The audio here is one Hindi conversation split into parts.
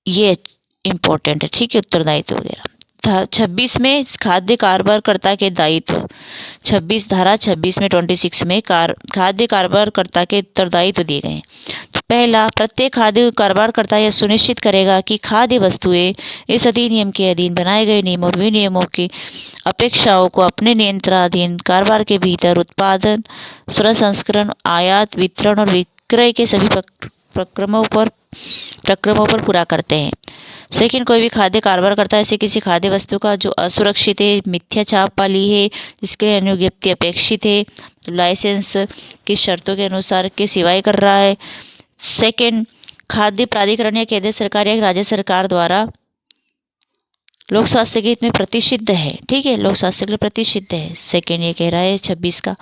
ये इम्पोर्टेंट है, ठीक है, उत्तरदायित्व वगैरह। 26 में खाद्य कारोबारकर्ता के दायित्व, 26 धारा 26 में 26 में खाद्य कारोबारकर्ता के उत्तरदायित्व दिए गए हैं। तो पहला, प्रत्येक खाद्य कारोबारकर्ता यह सुनिश्चित करेगा कि खाद्य वस्तुएं इस अधिनियम के अधीन बनाए गए नियमों और विनियमों की अपेक्षाओं को अपने नियंत्रणाधीन कारोबार के भीतर उत्पादन, प्रसंस्करण, आयात, वितरण और विक्रय के सभी प्रक्रमों पर पूरा करते हैं। सेकंड, कोई भी खाद्य कारोबारकर्ता ऐसे किसी खाद्य वस्तु का जो असुरक्षित है, मिथ्या छाप वाली है, जिसके अनुज्ञप्ति अपेक्षित है, तो लाइसेंस की शर्तों के अनुसार के सिवाय कर रहा है। सेकंड, खाद्य प्राधिकरण या केंद्र सरकार या राज्य सरकार द्वारा लोक स्वास्थ्य के हित में प्रतिषिद्ध है, ठीक है, लोक स्वास्थ्य के लिए प्रतिषिद्ध है। सेकंड ये कह रहा है 26 का,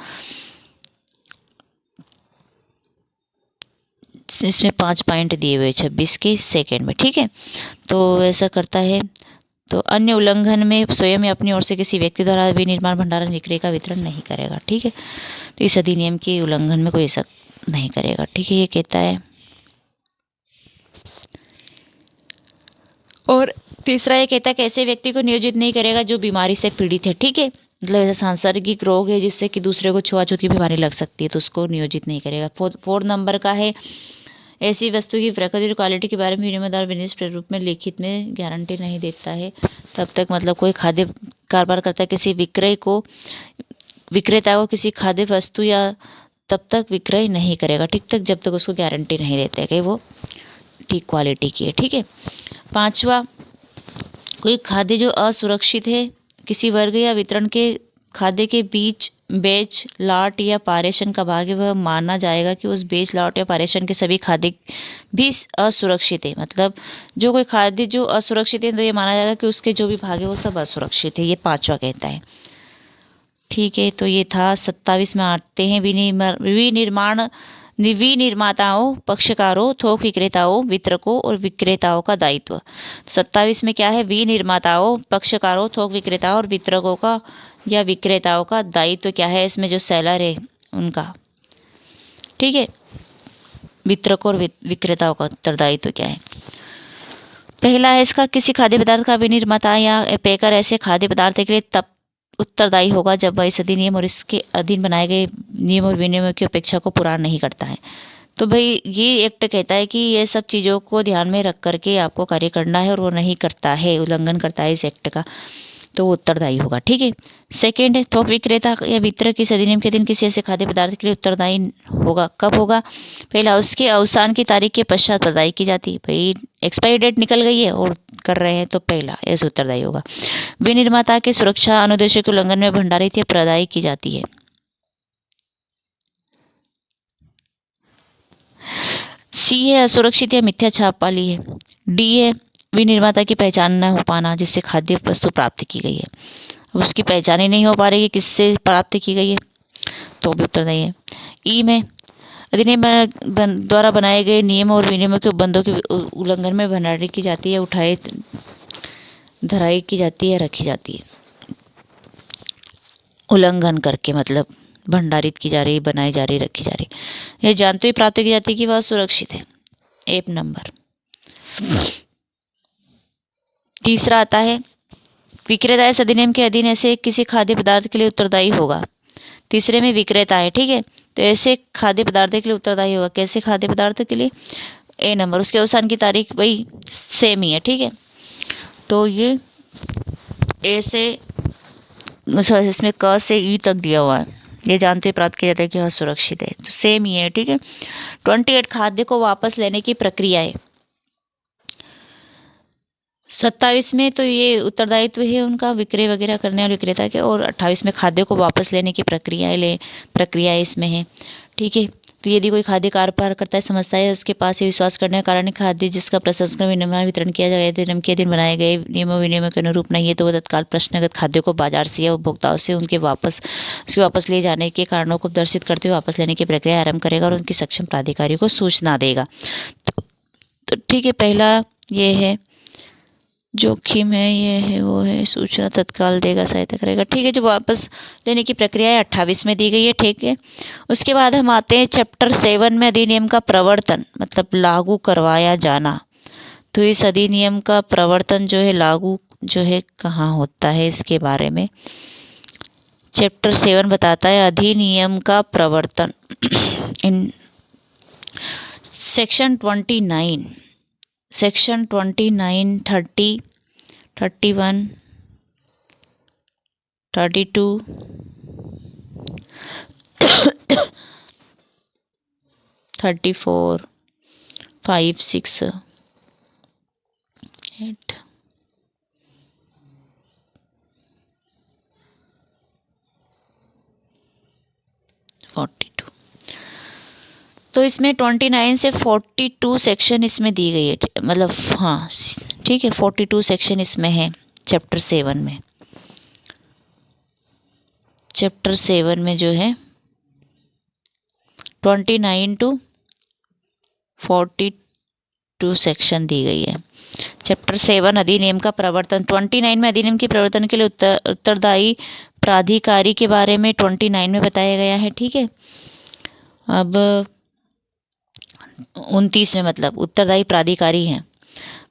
इसमें 5 पॉइंट दिए हुए 26 के सेकंड में, ठीक है। तो ऐसा करता है। तो अन्य उल्लंघन में स्वयं या अपनी ओर से किसी व्यक्ति द्वारा विनिर्माण, भंडारण, विक्रय का वितरण नहीं करेगा, ठीक है। तो इस अधिनियम के उल्लंघन में कोई ऐसा नहीं करेगा, ठीक है, ये कहता है। और तीसरा ये कहता है कि ऐसे व्यक्ति को नियोजित नहीं करेगा जो बीमारी से पीड़ित है, ठीक है, मतलब ऐसा सांसर्गिक रोग है जिससे कि दूसरे को छुआछूत की बीमारी लग सकती है, तो उसको नियोजित नहीं करेगा। 4 नंबर का है, ऐसी वस्तु की प्रकृति और क्वालिटी के बारे में विनिमयदार विनिश्चित रूप में लिखित में गारंटी नहीं देता है तब तक, मतलब कोई खाद्य कारोबार करता है किसी विक्रेता को किसी खाद्य वस्तु या तब तक विक्रय नहीं करेगा, ठीक तक, जब तक उसको गारंटी नहीं देते है कि वो ठीक क्वालिटी की है, ठीक है। 5वां, कोई खाद्य जो असुरक्षित है, किसी वर्ग या वितरण के खाद्य के बीच बेच, लाट या पारेषण का भाग है, वह माना जाएगा कि उस बेच, लाट या पारेषण के सभी खाद्य भी असुरक्षित है। मतलब जो कोई खाद्य जो असुरक्षित है तो ये माना जाएगा कि उसके जो भी भाग है वो सब असुरक्षित है, ये 5वां कहता है, ठीक है। तो ये था। 27 में आते हैं विनिर्माताओं, पक्षकारों, थोक विक्रेताओं, वितरकों और विक्रेताओं का दायित्व। 27 में क्या है, विनिर्माताओं, पक्षकारों, थोक विक्रेताओं और वितरकों का या विक्रेताओं का दायित्व क्या है, इसमें जो सेलर है उनका, ठीक है, वितरकों और विक्रेताओं का उत्तरदायित्व क्या है। पहला है इसका, किसी खाद्य पदार्थ का विनिर्माता या पैकर ऐसे खाद्य पदार्थ के लिए तब उत्तरदायी होगा जब वह इस अधिनियम और इसके अधीन बनाए गए नियम और विनियमों की अपेक्षा को पूरा नहीं करता है। तो भाई ये एक्ट कहता है कि ये सब चीज़ों को ध्यान में रख करके आपको कार्य करना है, और वो नहीं करता है, उल्लंघन करता है इस एक्ट का, तो वो उत्तरदायी होगा, ठीक है। सेकेंड है, थोक विक्रेता या वितरक इस अधिनियम के दिन किसी ऐसे खाद्य पदार्थ के लिए उत्तरदायी होगा, कब होगा, पहला उसके अवसान की तारीख के पश्चात उत्तरदायी की जाती है। भाई एक्सपायरी डेट निकल गई है और कर रहे हैं तो पहला ऐसे उत्तरदायी होगा। विनिर्माता के सुरक्षा अनुदेशों के उल्लंघन में भंडारित या प्रदायी की जाती है। सी है, असुरक्षित या मिथ्या छाप वाली है। डी है, विनिर्माता की पहचान न हो पाना जिससे खाद्य वस्तु प्राप्त की गई है, अब उसकी पहचान ही नहीं हो पा रही है किससे प्राप्त की गई है, तो भी उत्तरदायी है। ई में, अधिनियम द्वारा बनाए गए नियम और विनियमों के उपबंधों के उल्लंघन में भंडारी की जाती है, उठाई धराई की जाती है, रखी जाती है। उल्लंघन करके मतलब भंडारित की जा रही, बनाई जा रही, रखी जा रही, यह जानते हुए प्राप्त की जाती है कि वह सुरक्षित है। 1 नंबर। तीसरा आता है, विक्रेता इस अधिनियम के अधीन ऐसे किसी खाद्य पदार्थ के लिए उत्तरदायी होगा। तीसरे में विक्रेता है, ठीक है, तो ऐसे खाद्य पदार्थ के लिए उत्तरदायी होगा, कैसे खाद्य पदार्थ के लिए, ए नंबर, उसके अवसान की तारीख वही सेम ही है, ठीक है। तो ये ए से इसमें क से ई तक दिया हुआ है, ये जानते प्राप्त किया जाता है कि वह सुरक्षित है, तो सेम ही है, ठीक है। 28 खाद्य को वापस लेने की प्रक्रिया है। 27 में तो ये उत्तरदायित्व है उनका विक्रय वगैरह करने वाले विक्रेता के, और 28 में खाद्य को वापस लेने की प्रक्रिया इसमें है, ठीक है। तो यदि कोई खाद्य कारोबार करता है, समझता है उसके पास ये विश्वास करने के कारण खाद्य जिसका प्रसंस्करण, विनिर्माण, वितरण किया जाए अधिनियम के अधीन बनाए गए नियमों विनियमों के अनुरूप नहीं है, तो वह तत्काल प्रश्नगत खाद्य को बाजार से या उपभोक्ताओं से उसके वापस ले जाने के कारणों को प्रदर्शित करते हुए वापस लेने की प्रक्रिया आरंभ करेगा और उनकी सक्षम प्राधिकारी को सूचना देगा। तो ठीक है, पहला ये है जोखिम है, ये है वो है, सूचना तत्काल देगा, सहायता करेगा, ठीक है। जो वापस लेने की प्रक्रिया है 28 में दी गई है, ठीक है। उसके बाद हम आते हैं चैप्टर 7 में, अधिनियम का प्रवर्तन मतलब लागू करवाया जाना। तो इस अधिनियम का प्रवर्तन जो है लागू जो है कहाँ होता है, इसके बारे में चैप्टर 7 बताता है अधिनियम का प्रवर्तन। इन सेक्शन 29, सेक्शन 29, 30, 31, 32, 34, 5, 6, 8, तो इसमें 29 से 42 सेक्शन इसमें दी गई है, मतलब हाँ ठीक है, 42 सेक्शन इसमें है चैप्टर 7 में। चैप्टर 7 में जो है 29 टू 42 सेक्शन दी गई है। चैप्टर 7 अधिनियम का प्रवर्तन, 29 में अधिनियम के प्रवर्तन के लिए उत्तरदायी प्राधिकारी के बारे में 29 में बताया गया है, ठीक है। अब 29 में मतलब उत्तरदायी प्राधिकारी हैं।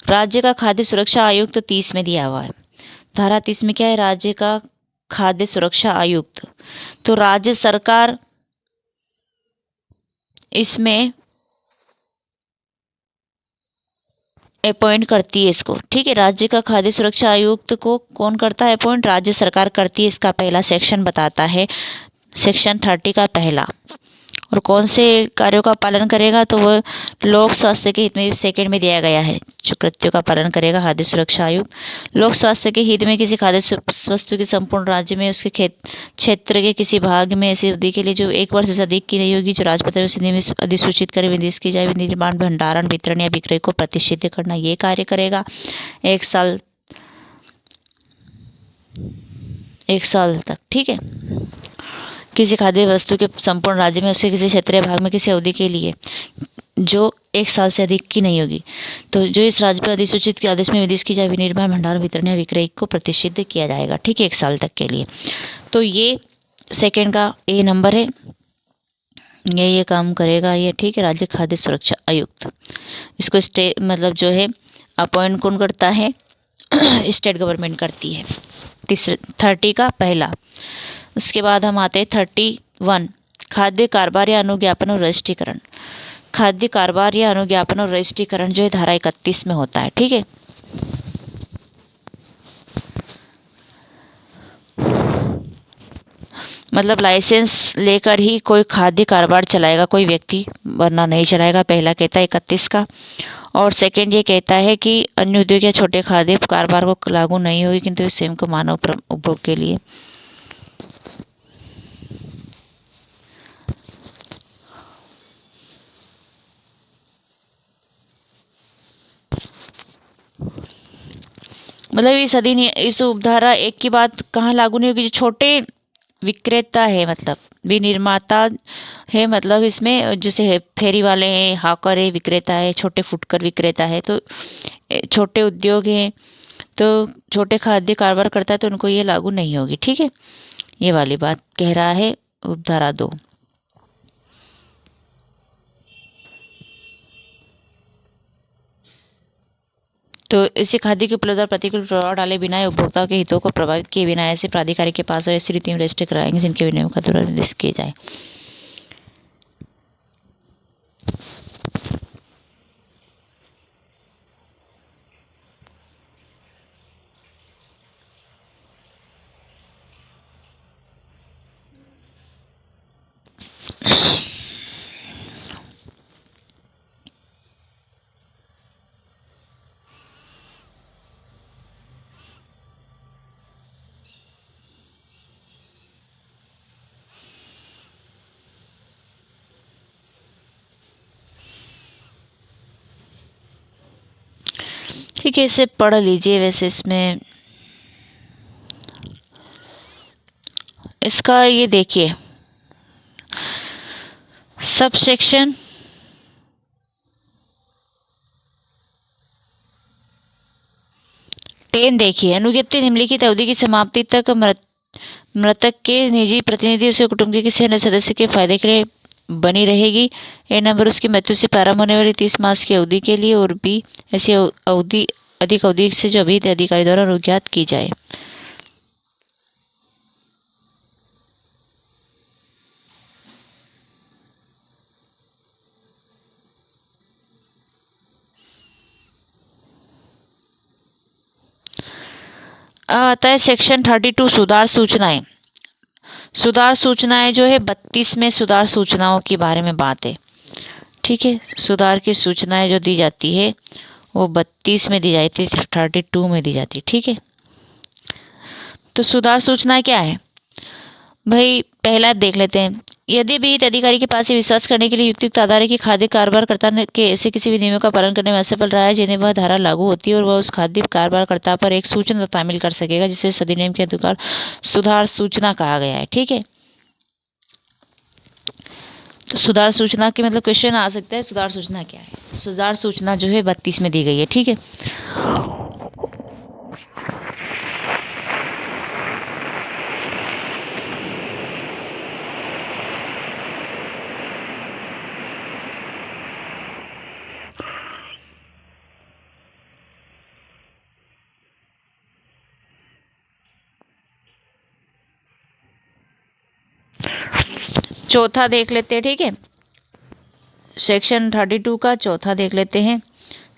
राज्य का खाद्य सुरक्षा आयुक्त 30 में दिया हुआ है। धारा 30 में क्या है, राज्य का खाद्य सुरक्षा आयुक्त, तो राज्य सरकार इसमें अपॉइंट करती है इसको, ठीक है। राज्य का खाद्य सुरक्षा आयुक्त को कौन करता है अपॉइंट, राज्य सरकार करती है। इसका पहला सेक्शन बताता है, सेक्शन 30 का पहला, और कौन से कार्यों का पालन करेगा, तो वह लोक स्वास्थ्य के हित में सेकंड में दिया गया है, जो कृत्यों का पालन करेगा खाद्य सुरक्षा आयुक्त। लोक स्वास्थ्य के हित में किसी खाद्य वस्तु की संपूर्ण राज्य में उसके क्षेत्र के किसी भाग में ऐसी अवधि के लिए जो 1 वर्ष से अधिक की नहीं होगी, जो राजपत्र में अधिसूचित कर विनिर्देश की जाए, निर्माण, भंडारण, वितरण या विक्रय को प्रतिषिद्ध करना, ये कार्य करेगा 1 साल तक, ठीक है। किसी खाद्य वस्तु के संपूर्ण राज्य में उसके किसी क्षेत्रीय भाग में किसी अवधि के लिए जो 1 साल से अधिक की नहीं होगी, तो जो इस राज्य पर अधिसूचित के आदेश में विनिर्देश की जाए, विनिर्माण, भंडारण, वितरण या विक्रय को प्रतिषिद्ध किया जाएगा, ठीक है, 1 साल तक के लिए। तो ये सेकंड का ए नंबर है, ये काम करेगा ये, ठीक है, राज्य खाद्य सुरक्षा आयुक्त। इसको मतलब जो है अपॉइंट कौन करता है, स्टेट गवर्नमेंट करती है। 30 का पहला। उसके बाद हम आते हैं 31, खाद्य कारोबार या अनुज्ञापन और रजिस्ट्रीकरण। खाद्य कारोबार या अनुज्ञापन और रजिस्ट्रीकरण जो है धारा 31 में होता है, ठीक है। मतलब लाइसेंस लेकर ही कोई खाद्य कारोबार चलाएगा कोई व्यक्ति, वरना नहीं चलाएगा, पहला कहता है 31 का। और सेकंड ये कहता है कि अन्य उद्योग या छोटे खाद्य कारोबार को लागू नहीं होगी, किंतु इस सेम को मानव उपभोग के लिए। मतलब इस उपधारा 1 की बात कहाँ लागू नहीं होगी, जो छोटे विक्रेता है, मतलब विनिर्माता है, मतलब इसमें जैसे है फेरी वाले हैं, हाकर है, विक्रेता है, छोटे फुटकर विक्रेता है, तो छोटे उद्योग हैं, तो छोटे खाद्य कारोबार करता है, तो उनको ये लागू नहीं होगी, ठीक है। ये वाली बात कह रहा है उपधारा 2। तो इसे खाद्य की उपलब्धता प्रतिकूल प्रभाव डाले बिना उपभोक्ताओं के हितों को प्रभावित किए बिना ऐसे प्राधिकारी के पास और ऐसी रीति में रजिस्टर कराएंगे जिनके विनियम का द्वारा निर्देश किए जाए। ठीक है, इसे पढ़ लीजिए। वैसे इसमें इसका ये देखिए, सब सेक्शन टेन देखिए, अनुज्ञप्ति निम्नलिखित अवधि की समाप्ति तक मृतक के निजी प्रतिनिधि उसे कुटुंब के किसी अन्य सदस्य के फायदे के लिए बनी रहेगी। ए नंबर उसकी मृत्यु से प्रारंभ होने वाली 30 मास की अवधि के लिए, और बी ऐसी अवधि अधिक अवधि से जो अभिहित अधिकारी द्वारा रुज्ञात की जाए। आता है सेक्शन 32 सुधार सूचनाएं। सुधार सूचनाएं जो है 32 में सुधार सूचनाओं के बारे में बात है। ठीक है, सुधार की सूचनाएं जो दी जाती है वो 32 में दी जाती है, 32 में दी जाती है। ठीक है, तो सुधार सूचनाएं क्या है भाई, पहला देख लेते हैं। यदि भी अधिकारी के पास ये विश्वास करने के लिए युक्तियुक्त आधार है कि खाद्य कारोबारकर्ता के ऐसे किसी भी नियमों का पालन करने में असफल रहा है जिन्हें वह धारा लागू होती है, और वह उस खाद्य कारोबारकर्ता पर एक सूचना तामील कर सकेगा, जिसे इस अधिनियम के अनुसार सुधार सूचना कहा गया है। ठीक है, तो सुधार सूचना के मतलब क्वेश्चन आ सकता है, सुधार सूचना क्या है। सुधार सूचना जो है 32 में दी गई है। ठीक है, चौथा देख लेते हैं। ठीक है, सेक्शन 32 का चौथा देख लेते हैं,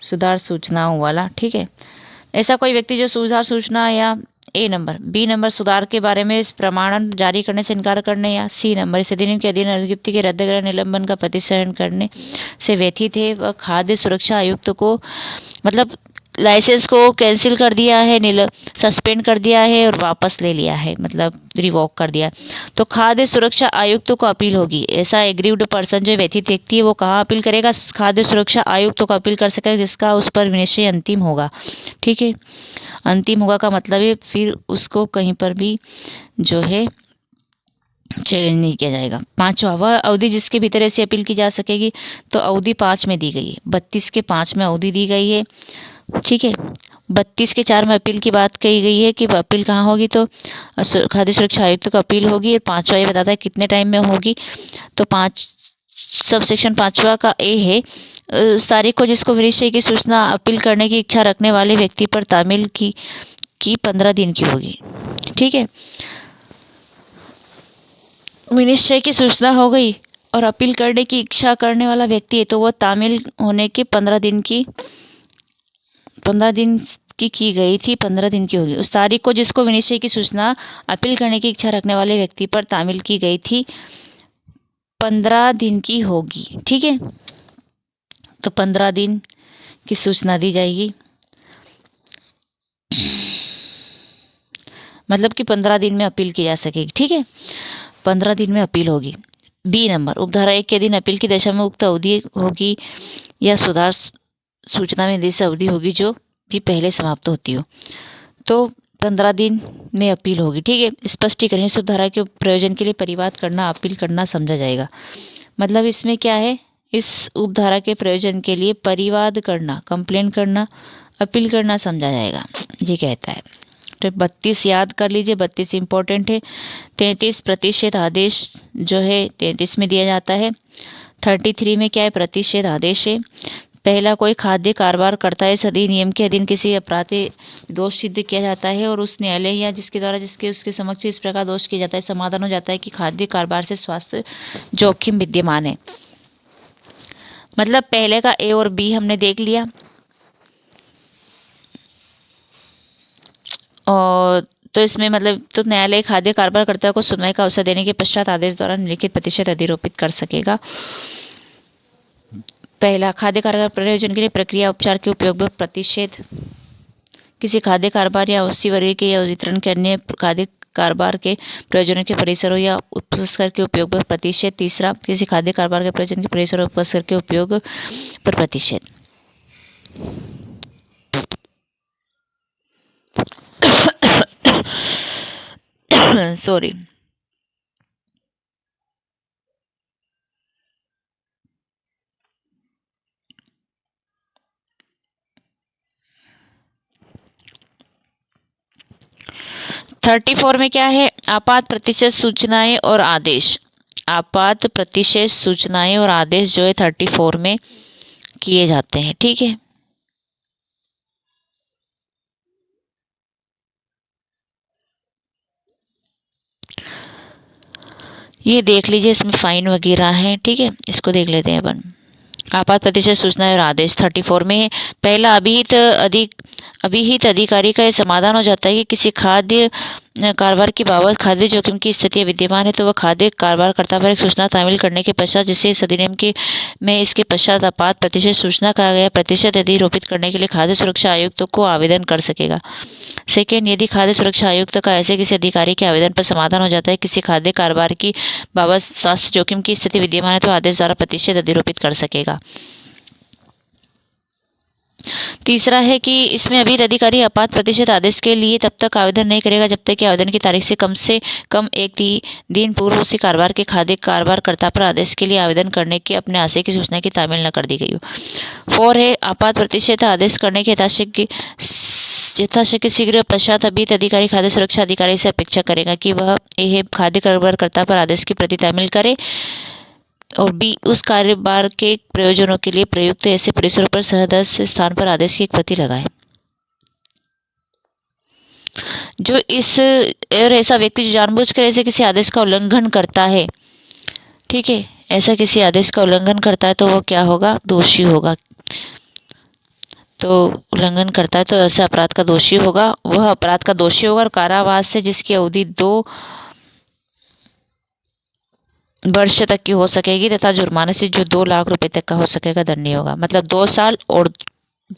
सुधार सूचनाओं वाला। ठीक है, ऐसा कोई व्यक्ति जो सुधार सूचना या ए नंबर, बी नंबर सुधार के बारे में इस प्रमाणन जारी करने से इनकार करने, या सी नंबर इस अधिनियम के अधीन अनुज्ञप्ति के रद्द करने निलंबन का प्रतिसरण करने से व्यथित है, वह खाद्य सुरक्षा आयुक्त को मतलब लाइसेंस को कैंसिल कर दिया है, सस्पेंड कर दिया है और वापस ले लिया है, मतलब रिवॉक कर दिया, तो खाद्य सुरक्षा आयुक्त को अपील होगी। ऐसा एग्रीव्ड पर्सन जो व्यथित व्यक्ति है वो कहाँ अपील करेगा, खाद्य सुरक्षा आयुक्त को अपील कर सकेगा, जिसका उस पर विनिश्चय अंतिम होगा। ठीक है, अंतिम होगा का मतलब है फिर उसको कहीं पर भी जो है चैलेंज नहीं किया जाएगा। पांचवा, वह अवधि जिसके भीतर ऐसी अपील की जा सकेगी, तो अवधि 5 में दी गई है, 32 के 5 में अवधि दी गई है। ठीक है, 32 के 4 में अपील की बात कही गई है कि अपील कहाँ होगी, तो खाद्य सुरक्षा आयुक्त को अपील होगी। और पांचवा ये बताता है कितने टाइम में होगी, तो 5 सब सेक्शन 5वां का ए है, उस तारीख को जिसको विनिश्चय की सूचना अपील करने की इच्छा रखने वाले व्यक्ति पर तामील की 15 दिन की होगी। ठीक है, विनिश्चय की सूचना हो गई और अपील करने की इच्छा करने वाला व्यक्ति है, तो वह तामील होने के 15 दिन की गई थी, 15 दिन की होगी। उस तारीख को जिसको विनिश्चय की सूचना अपील करने की इच्छा रखने वाले व्यक्ति पर तामील की गई थी 15 दिन की होगी। ठीक है, तो 15 दिन की सूचना दी जाएगी, मतलब कि 15 दिन में अपील की जा सकेगी। ठीक है, 15 दिन में अपील होगी। बी नंबर, उपधारा 1 के दिन अपील की दशा में उक्त अवधि होगी या सुधार सूचना में निर्दिष्ट अवधि होगी जो भी पहले समाप्त होती हो, तो 15 दिन में अपील होगी। ठीक है, स्पष्टीकरण, इस उपधारा के प्रयोजन के लिए परिवाद करना, अपील करना समझा जाएगा। मतलब इसमें क्या है, इस उपधारा के प्रयोजन के लिए परिवाद करना, कंप्लेन करना, अपील करना समझा जाएगा, ये कहता है। तो 32 याद कर लीजिए, 32 इंपॉर्टेंट है। 33 प्रतिषेध आदेश जो है 33 में दिया जाता है। 33 में क्या है, प्रतिषेध आदेश है। पहला, कोई खाद्य कारोबार करता है इस अधिनियम के अधीन किसी अपराधी दोष सिद्ध किया जाता है और उस न्यायालय या जिसके द्वारा उसके समक्ष इस प्रकार दोष किया जाता है, समाधान हो जाता है कि खाद्य कारोबार से स्वास्थ्य जोखिम विद्यमान है। मतलब पहले का ए और बी हमने देख लिया, और तो इसमें मतलब तो न्यायालय खाद्य कारोबारकर्ता को सुनवाई का अवसर देने के पश्चात आदेश द्वारा निम्नलिखित प्रतिशत अधिरोपित कर सकेगा। पहला, खाद्य कारोबार प्रयोजन के लिए प्रक्रिया उपचार के उपयोग में प्रतिषेध, किसी खाद्य कारोबार या उसी वर्ग के या वितरण के अन्य खाद्य कारोबार के प्रयोजनों के परिसरों या उपस्कर के उपयोग पर प्रतिषेध। तीसरा, किसी खाद्य कारोबार के प्रयोजन के परिसर और उपस्कर के उपयोग पर प्रतिषेध। सॉरी। थर्टी फोर में क्या है, आपात प्रतिशत सूचनाएं और आदेश। आपात प्रतिशत सूचनाएं और आदेश जो है 34 में किए जाते हैं। ठीक है, ये देख लीजिए, इसमें फाइन वगैरह है। ठीक है, इसको देख लेते हैं अपन। आपात प्रतिशत सूचना और आदेश 34 में है। पहला अभिहित अधिकारी का यह समाधान हो जाता है कि किसी खाद्य कारोबार की बाबत खाद्य जोखिम की स्थिति विद्यमान है तो वह खाद्य कारोबार कर्ता पर एक सूचना तामील करने के पश्चात, जिसे इस अधिनियम के में इसके पश्चात आपात प्रतिशत सूचना कहा गया प्रतिशत अधिरोपित करने के लिए खाद्य सुरक्षा आयुक्त को आवेदन कर सकेगा। सेकेंड, यदि खाद्य सुरक्षा आयुक्त का ऐसे किसी अधिकारी के आवेदन पर समाधान हो जाता है किसी खाद्य कारोबार की बाबत स्वास्थ्य जोखिम की स्थिति विद्यमान है तो आदेश द्वारा प्रतिशत अधिरोपित कर सकेगा। तीसरा है कि इसमें अभिहित अधिकारी आपात प्रतिशत आदेश के लिए तब तक आवेदन नहीं करेगा जब तक कि आवेदन की तारीख से कम एक दिन पूर्व उसी कारोबार के खाद्य कारोबार कर्ता पर आदेश के लिए आवेदन करने के अपने आशय की सूचना की तामील न कर दी गई हो। 4 है, आपात प्रतिशत आदेश करने के यथाशक्य शीघ्र पश्चात अभिहित अधिकारी खाद्य सुरक्षा अधिकारी से अपेक्षा करेगा कि वह यह खाद्य कारोबार कर्ता पर आदेश की प्रति तामील करे और बी, उस कारोबार के प्रयोजनों के लिए प्रयुक्त ऐसे परिसरों पर सदस्य स्थान पर आदेश की एक प्रति लगाए। जो इस और ऐसा व्यक्ति जो जानबूझकर ऐसे किसी आदेश का उल्लंघन करता है, ठीक है, ऐसा किसी आदेश का उल्लंघन करता है तो वो क्या होगा, दोषी होगा। तो उल्लंघन करता है तो ऐसे अपराध का दोषी होगा, वह अपराध का दोषी होगा और कारावास से जिसकी अवधि 2 वर्ष तक की हो सकेगी तथा जुर्माने से जो 2 लाख रुपए तक का हो सकेगा दंडनीय होगा। मतलब 2 साल और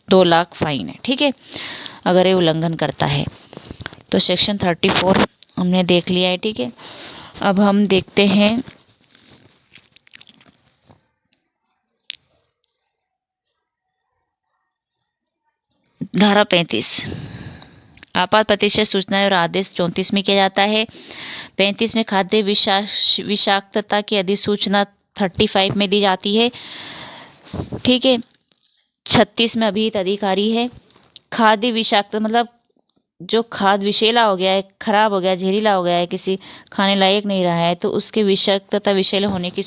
2 लाख फाइन है। ठीक है, अगर ये उल्लंघन करता है तो सेक्शन 34 हमने देख लिया है। ठीक है, अब हम देखते हैं धारा 35। आपात प्रतिशत सूचनाएं और आदेश 34 में किया जाता है। 35 में खाद्य विषाक्तता की अधिसूचना 35 में दी जाती है। ठीक है, 36 में अभिहित अधिकारी है। खाद्य विषाक्त मतलब जो खाद्य विषैला हो गया है, खराब हो गया, जहरीला हो गया है, किसी खाने लायक नहीं रहा है तो उसके विषाक्त तथा विषैला होने की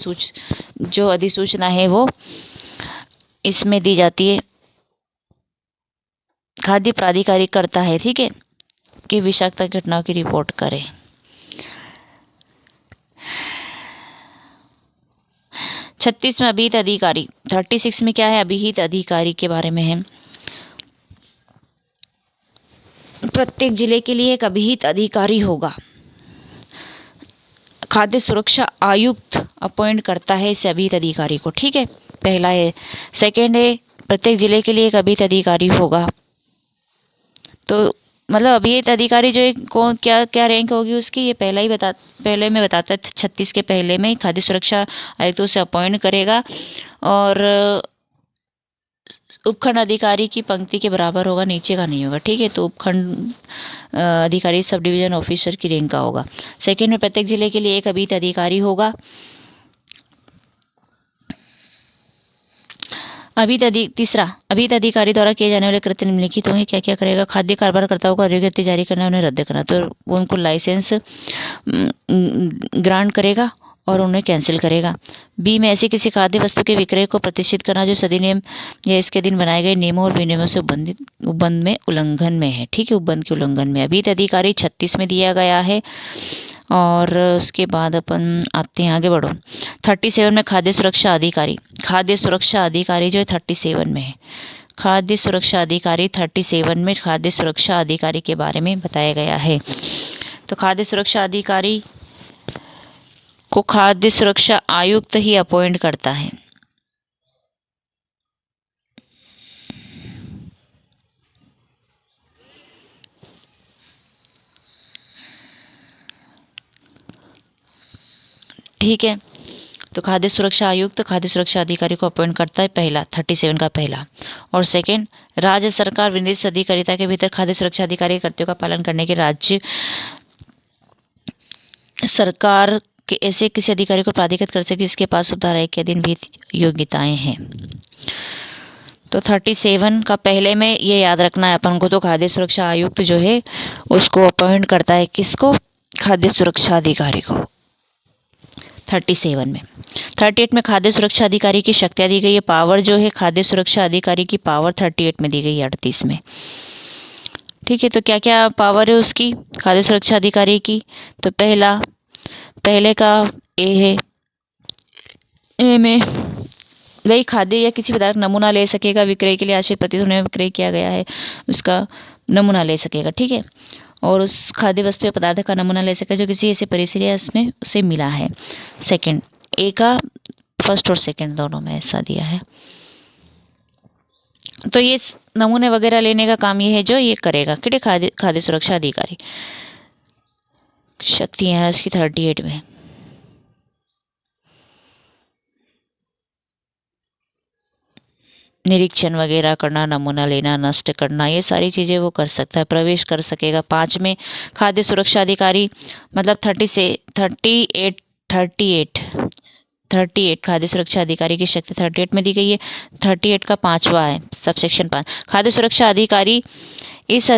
जो अधिसूचना है वो इसमें दी जाती है। खाद्य प्राधिकारी करता है, ठीक है, कि विषाक्त घटनाओं की रिपोर्ट करे। छत्तीस में अभिहित अधिकारी। 36 में क्या है, अभिहित अधिकारी के बारे में है। प्रत्येक जिले के लिए एक अभिहित अधिकारी होगा। खाद्य सुरक्षा आयुक्त अपॉइंट करता है इस अभिहित अधिकारी को। ठीक है, पहला है। सेकेंड है, प्रत्येक जिले के लिए एक अभिहित अधिकारी होगा। तो मतलब अभिहित अधिकारी जो कौन क्या क्या रैंक होगी उसकी, ये पहले में बताता है। 36 के पहले में खाद्य सुरक्षा आयुक्त उसे अपॉइंट करेगा और उपखंड अधिकारी की पंक्ति के बराबर होगा, नीचे का नहीं होगा। ठीक है, तो उपखंड अधिकारी सब डिवीजन ऑफिसर की रैंक का होगा। सेकेंड में प्रत्येक जिले के लिए एक अभिहित अधिकारी होगा। तीसरा, अभिहित अधिकारी द्वारा किए जाने वाले कृत्य निम्नलिखित होंगे। क्या क्या करेगा, खाद्य कारोबार कर्ताओं को अधिकृत जारी करना, उन्हें रद्द करना, तो उनको लाइसेंस ग्रांट करेगा और उन्हें कैंसिल करेगा। बी में ऐसी किसी खाद्य वस्तु के विक्रय को प्रतिष्ठित करना जो अधिनियम या इसके अधीन बनाए गए नियमों और विनियमों से उपबंध में उल्लंघन में है। ठीक है, उपबंध के उल्लंघन में। अभिहित अधिकारी 36 में दिया गया है। और उसके बाद अपन आते हैं, आगे बढ़ो। 37 में खाद्य सुरक्षा अधिकारी। खाद्य सुरक्षा अधिकारी जो है 37 में है। खाद्य सुरक्षा अधिकारी 37 में खाद्य सुरक्षा अधिकारी के बारे में बताया गया है। तो खाद्य सुरक्षा अधिकारी को खाद्य सुरक्षा आयुक्त ही अपॉइंट करता है। ठीक है, तो खाद्य सुरक्षा आयुक्त खाद्य सुरक्षा अधिकारी को अपॉइंट करता है, पहला 37 का पहला। और सेकंड, राज्य सरकार विनिर्दिष्ट अधिकारिता के भीतर खाद्य सुरक्षा अधिकारी कर्तव्यों का पालन करने के राज्य सरकार के ऐसे किसी अधिकारी को प्राधिकृत कर सके जिसके पास उपधारा 1 के अधीन विहित योग्यताएं हैं। तो 37 का पहले में ये याद रखना है अपन को। तो खाद्य सुरक्षा आयुक्त जो है उसको अपॉइंट करता है, किसको, खाद्य सुरक्षा अधिकारी को। 37 में। 38 में खाद्य सुरक्षा अधिकारी की शक्तियाँ दी गई है। पावर जो है खाद्य सुरक्षा अधिकारी की पावर 38 में दी गई है 38 में। ठीक है, तो क्या क्या पावर है उसकी खाद्य सुरक्षा अधिकारी की? तो पहले का ए है, ए में वही खाद्य या किसी पदार्थ नमूना ले सकेगा, विक्रय के लिए आश्रित प्रतीत होने में विक्रय किया गया है उसका नमूना ले सकेगा। ठीक है, और उस खाद्य वस्तु या पदार्थ का नमूना ले सकेगा जो किसी ऐसे परिसर या इसमें उसे मिला है। सेकंड, ए का फर्स्ट और सेकंड दोनों में ऐसा दिया है। तो ये नमूने वगैरह लेने का काम ये है जो ये करेगा। ठीक है, खाद्य सुरक्षा अधिकारी शक्तियाँ है उसकी 38 में। निरीक्षण वगैरह करना, नमूना लेना, नष्ट करना, ये सारी चीज़ें वो कर सकता है, प्रवेश कर सकेगा। 5 में खाद्य सुरक्षा अधिकारी मतलब 38 खाद्य सुरक्षा अधिकारी की शक्ति 38 में दी गई है। 38 का 5वां है सबसेक्शन 5। खाद्य सुरक्षा अधिकारी इस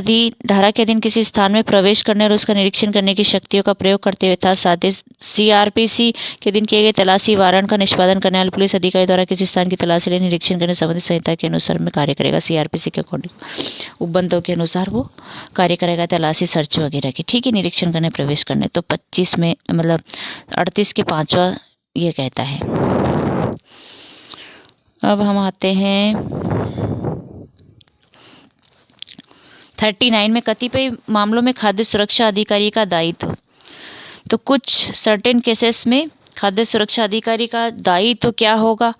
धारा के अधीन किसी स्थान में प्रवेश करने और उसका निरीक्षण करने की शक्तियों का प्रयोग करते हुए था। साथ ही सीआरपीसी के अधीन किए गए तलाशी वारंट का निष्पादन करने वाले पुलिस अधिकारी द्वारा किसी स्थान की तलाशी लेने निरीक्षण करने संबंधी संहिता के अनुसार में कार्य करेगा। सीआरपीसी के अकॉर्डिंग उपबंधों के अनुसार वो कार्य करेगा, तलाशी सर्च वगैरह की। ठीक है, निरीक्षण करने प्रवेश करने। तो 25 में मतलब 38 के 5वां ये कहता है। अब हम आते हैं 39 में कतिपय मामलों में खाद्य सुरक्षा अधिकारी का दायित्व। तो कुछ सर्टेन केसेस में खाद्य सुरक्षा अधिकारी का दायित्व क्या होगा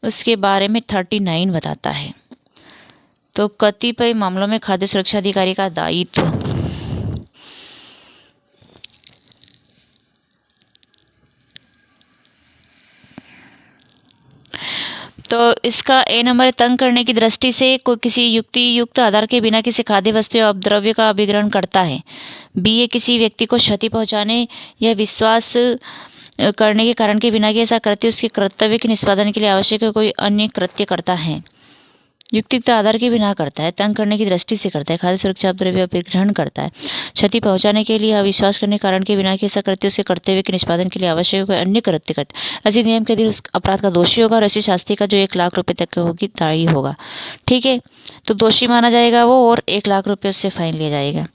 उसके बारे में 39 बताता है। तो कतिपय मामलों में खाद्य सुरक्षा अधिकारी का दायित्व, तो इसका ए नंबर तंग करने की दृष्टि से कोई किसी युक्ति आधार के बिना किसी खाद्य वस्तु या उपद्रव्य का अभिग्रहण करता है। बी ए किसी व्यक्ति को क्षति पहुंचाने या विश्वास करने के कारण के बिना कि ऐसा कृत्य उसके कर्तव्य के निष्पादन के लिए आवश्यक कोई अन्य कृत्य करता है। युक्तियुक्त आधार के बिना करता है, तंग करने की दृष्टि से करता है, खाद्य सुरक्षा उपद्रव्य अभिग्रहण करता है, क्षति पहुंचाने के लिए अविश्वास करने के कारण के बिना कि ऐसा कृत्य उसके कर्तव्य के निष्पादन के लिए आवश्यक कोई अन्य कृत्य करता है। ऐसे नियम के अधीन उस अपराध का दोषी होगा और ऐसी शास्ति का जो 1 लाख रुपए तक होगी दायी होगा। ठीक है, तो दोषी माना जाएगा वो और 1 लाख रुपये उससे फाइन लिया जाएगा।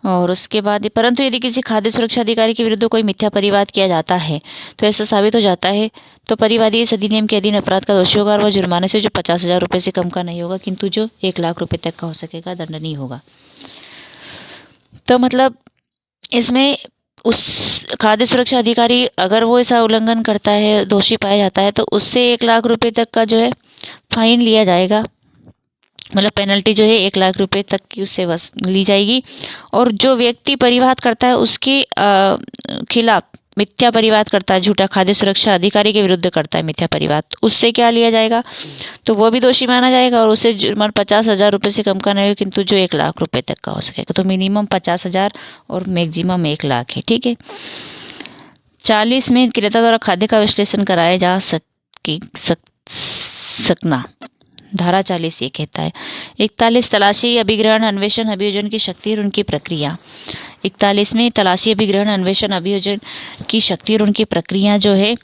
और उसके बाद परंतु यदि किसी खाद्य सुरक्षा अधिकारी के विरुद्ध कोई मिथ्या परिवाद किया जाता है तो ऐसा साबित हो जाता है तो परिवादी इस अधिनियम के अधीन अपराध का दोषी होगा और वह जुर्माने से जो 50,000 रुपये से कम का नहीं होगा किंतु जो 1 लाख रुपए तक का हो सकेगा दंडनीय होगा। तो मतलब इसमें उस खाद्य सुरक्षा अधिकारी अगर वो ऐसा उल्लंघन करता है, दोषी पाया जाता है तो उससे 1 लाख रुपए तक का जो है फाइन लिया जाएगा। मतलब पेनल्टी जो है 1 लाख रुपए तक की उससे ली जाएगी। और जो व्यक्ति परिवाद करता है उसके खिलाफ मिथ्या परिवाद करता है, झूठा खाद्य सुरक्षा अधिकारी के विरुद्ध करता है मिथ्या परिवाद, उससे क्या लिया जाएगा? तो वो भी दोषी माना जाएगा और उसे जुर्माना 50,000 रुपये से कम का नहीं हो किंतु जो 1 लाख रुपए तक का हो सकेगा। तो मिनिमम 50,000 और मैक्सिमम 1 लाख है। ठीक है, 40 में क्रेता द्वारा खाद्य का विश्लेषण कराया जा सकना, धारा 40 ये कहता है। 41 तलाशी अभिग्रहण अन्वेषण अभियोजन की शक्ति और उनकी प्रक्रिया। 41 में तलाशी अभिग्रहण अन्वेषण अभियोजन की शक्ति और उनकी प्रक्रिया जो है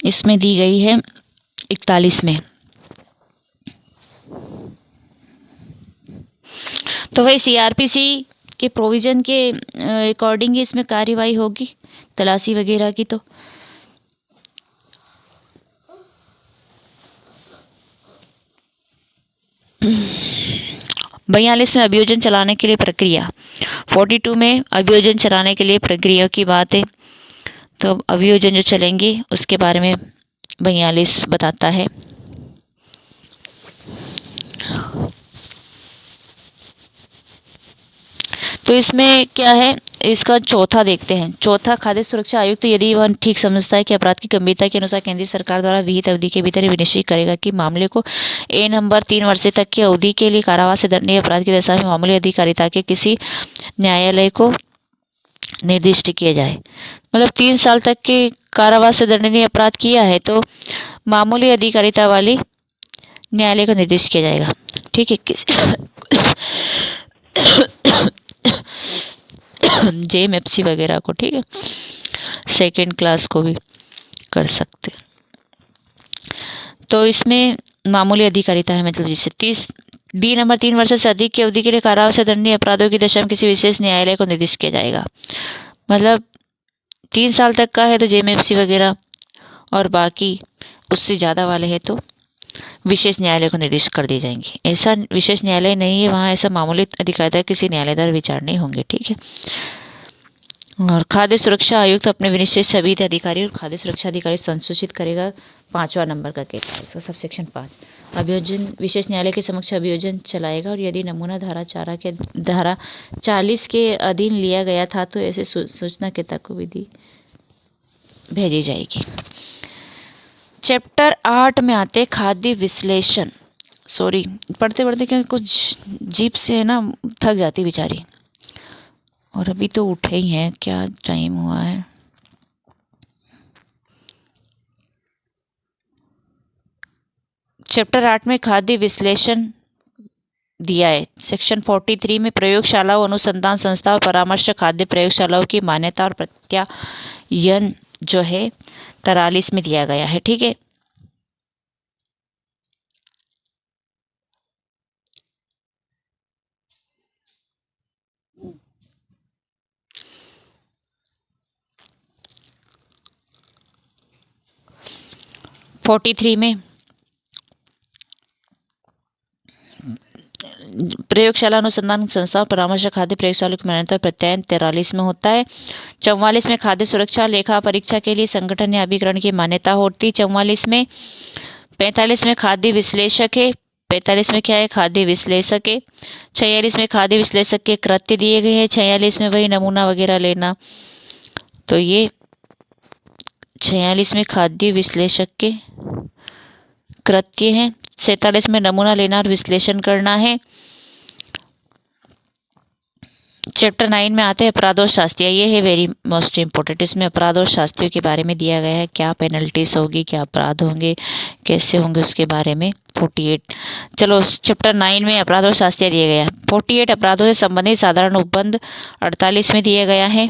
इसमें दी गई है 41 में। तो वही सीआरपीसी के प्रोविजन के अकॉर्डिंग इसमें कार्यवाही होगी तलाशी वगैरह की। तो 42 में अभियोजन चलाने के लिए प्रक्रिया। 42 में अभियोजन चलाने के लिए प्रक्रिया की बात है। तो अभियोजन जो चलेंगे उसके बारे में 42 बताता है। तो इसमें क्या है, इसका चौथा देखते हैं। चौथा, खाद्य सुरक्षा आयुक्त यदि वह ठीक समझता है कि अपराध की गंभीरता के अनुसार केंद्रीय सरकार द्वारा विहित अवधि के भीतर विनिश्चित करेगा कि मामले को ए नंबर 3 वर्ष तक की अवधि के लिए कारावास से दंडनीय अपराध की दशा में मामूली अधिकारिता के किसी न्यायालय को निर्दिष्ट किया जाए। मतलब 3 साल तक के कारावास से दंडनीय अपराध किया है तो मामूली अधिकारिता वाली न्यायालय को निर्दिष्ट किया जाएगा। ठीक है, जेएमएफसी वगैरह को। ठीक है, सेकेंड क्लास को भी। कर सकते। तो इसमें मामूली अधिकारिता है, मतलब जैसे 30 नंबर 3 वर्ष से अधिक की अवधि के लिए कारावास से दंडनीय अपराधों की दशा में किसी विशेष न्यायालय को निर्दिष्ट किया जाएगा। मतलब 3 साल तक का है तो जेएमएफसी वगैरह, और बाकी उससे ज़्यादा वाले हैं तो विशेष न्यायालय को निर्दिष्ट कर दी जाएंगी। ऐसा विशेष न्यायालय नहीं है, वहाँ ऐसा मामूली अधिकारिता किसी न्यायालय द्वारा विचार नहीं होंगे, ठीक है। और खाद्य सुरक्षा आयुक्त अपने विनिश्चय सभी अधिकारी और खाद्य सुरक्षा अधिकारी संसूचित करेगा। 5वां नंबर का केस है इसका, सब सेक्शन 5। अभियोजन विशेष न्यायालय के समक्ष अभियोजन चलाएगा, और यदि नमूना धारा 40 के अधीन लिया गया था तो ऐसे सूचना के तक विधि भेजी जाएगी। चैप्टर 8 में आते खाद्य विश्लेषण। सॉरी, पढ़ते पढ़ते क्या कुछ जीप से है ना थक जाती बेचारी, और अभी तो उठे ही हैं, क्या टाइम हुआ है। चैप्टर 8 में खाद्य विश्लेषण दिया है। सेक्शन 43 में प्रयोगशालाओं, अनुसंधान संस्था और परामर्श खाद्य प्रयोगशालाओं की मान्यता और प्रत्यायन जो है 43 में दिया गया है, ठीक है। में प्रयोगशाला अनुसंधान संस्था परामर्श खाद्य प्रयोगशाला की मान्यता प्रत्यायन 43 में होता है। 44 में खाद्य सुरक्षा लेखा परीक्षा के लिए संगठन या अभिकरण की मान्यता होती 44 में। 45 में खाद्य विश्लेषक है। 45 में क्या है, खाद्य विश्लेषक है। 46 में खाद्य विश्लेषक के कृत्य दिए गए हैं। 46 में वही नमूना वगैरह लेना, तो ये 46 में खाद्य विश्लेषक के कृत्य हैं। 47 में नमूना लेना और विश्लेषण करना है। चैप्टर 9 में आते हैं अपराध और शास्तियाँ। ये है वेरी मोस्ट इम्पोर्टेंट। इसमें अपराध और शास्तियों के बारे में दिया गया है, क्या पेनल्टीज होगी, क्या अपराध होंगे, कैसे होंगे, उसके बारे में। 48 चलो चैप्टर 9 में अपराध और शास्तियाँ दिए गया है। 48 अपराधों से संबंधित साधारण उपबंध 48 में दिया गया है।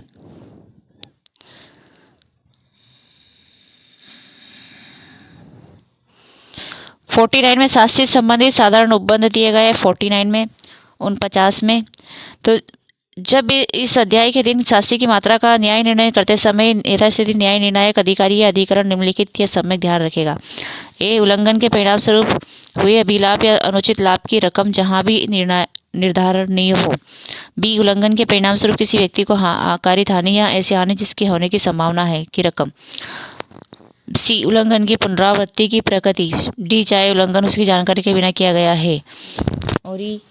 में शास्ति से संबंधित साधारण उपबंध दिए गए हैं। 49 में 49 में। तो जब इस अध्याय के दिन शास्ति की मात्रा का न्याय निर्णय करते समय यथास्थिति न्याय निर्णायक अधिकारी या अधिकरण निम्नलिखित या सम्यक ध्यान रखेगा। ए, उल्लंघन के परिणाम स्वरूप हुए अभिलाप या अनुचित लाभ की रकम जहां भी निर्धारणीय हो। बी, उल्लंघन के परिणाम स्वरूप किसी व्यक्ति को आकारित हानि या ऐसी हानि जिसके होने की संभावना है की रकम। सी, उल्लंघन की पुनरावृत्ति की प्रकृति। डी, चाहे उल्लंघन उसकी जानकारी के बिना किया गया है। और ई,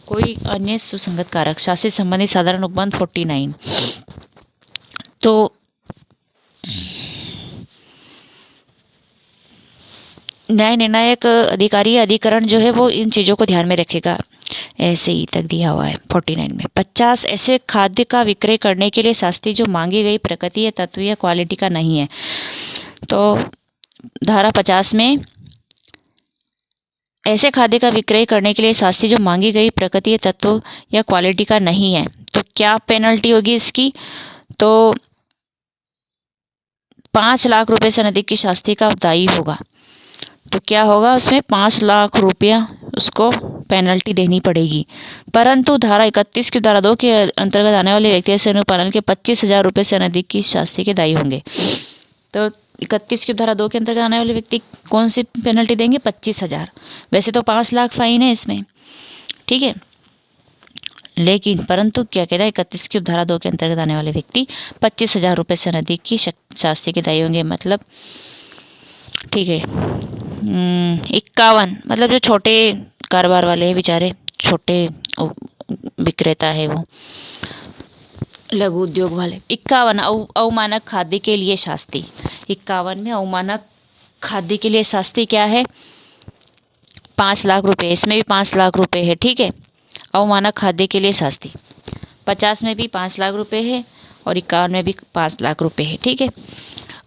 कोई अन्य सुसंगत कारक। शास्ति संबंधी साधारण उपबंध 49। तो न्याय निर्णायक अधिकारी या अधिकरण जो है वो इन चीज़ों को ध्यान में रखेगा। ऐसे ही तक दिया हुआ है 49 में। 50 ऐसे खाद्य का विक्रय करने के लिए शास्ति जो मांगी गई प्रकृति या तत्व या क्वालिटी का नहीं है। तो धारा 50 में ऐसे खाद्य का विक्रय करने के लिए शास्ति जो मांगी गई प्रकृति या तत्व या क्वालिटी का नहीं है, तो क्या पेनल्टी होगी इसकी। तो 5 लाख रुपए से अधिक की शास्ति का दायी होगा। तो क्या होगा, उसमें 5 लाख रुपया उसको पेनल्टी देनी पड़ेगी। परंतु धारा 31 की धारा 2 के अंतर्गत आने वाले व्यक्ति ऐसे अनुपालन के 25,000 रुपये से अधिक की शास्ति के दायी होंगे। तो 31 की धारा 2 के अंतर्गत आने वाले व्यक्ति कौन सी पेनल्टी देंगे, 25,000। वैसे तो 5 लाख फाइन है इसमें, ठीक है, लेकिन परंतु क्या कहता है, 31 की धारा 2 के अंतर्गत आने वाले व्यक्ति 25,000 रुपये से अधिक की शास्ति के दायी होंगे। मतलब ठीक है। 51 मतलब जो छोटे कारोबार वाले हैं बेचारे, छोटे विक्रेता है वो, लघु उद्योग वाले। 51 अवमानक खाद्य के लिए शास्ति। 51 में अवमानक खाद्य के लिए शास्ति क्या है, 5 लाख रुपए। इसमें भी 5 लाख रुपए है, ठीक है, अवमानक खाद्य के लिए शास्ति। 50 में भी 5 लाख रुपए है और 51 में भी 5 लाख रुपए है, ठीक है।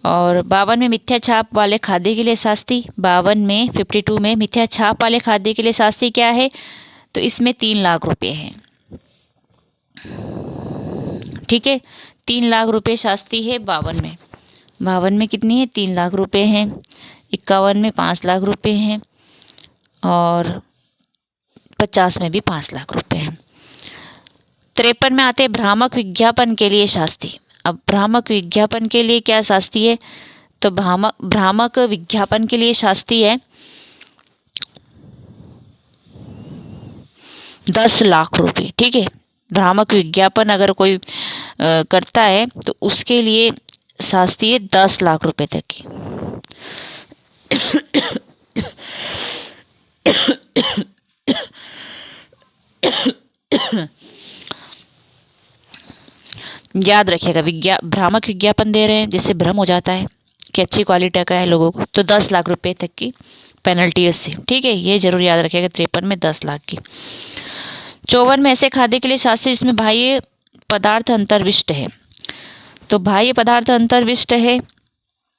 और 52 में मिथ्या छाप वाले खाद्य के लिए शास्ति। 52 में 52 में मिथ्या छाप वाले खाद्य के लिए शास्ति क्या है, तो इसमें 3 लाख रुपए है, ठीक है, 3 लाख रुपए शास्ति है 52 में। 52 में कितनी है? 3 लाख रुपए हैं। 51 में 5 लाख रुपए हैं और 50 में भी 5 लाख रुपए हैं। 53 में आते हैं भ्रामक विज्ञापन के लिए शास्ति। अब भ्रामक विज्ञापन के लिए क्या शास्ति है? तो भ्रामक विज्ञापन के लिए शास्ति है 10 लाख रुपए। ठीक है, भ्रामक विज्ञापन अगर कोई करता है तो उसके लिए शास्ति है 10 लाख रुपए तक की। याद रखिएगा, भ्रामक विज्ञापन दे रहे हैं जिससे भ्रम हो जाता है कि अच्छी क्वालिटी का है लोगों को, तो 10 लाख रुपए तक की पेनल्टी है उससे। ठीक है, ये जरूर याद रखिएगा। 53 में 10 लाख की। 54 में ऐसे खाद्य के लिए शास्ति जिसमें बाह्य पदार्थ अंतर्विष्ट है। तो बाह्य पदार्थ अंतर्विष्ट है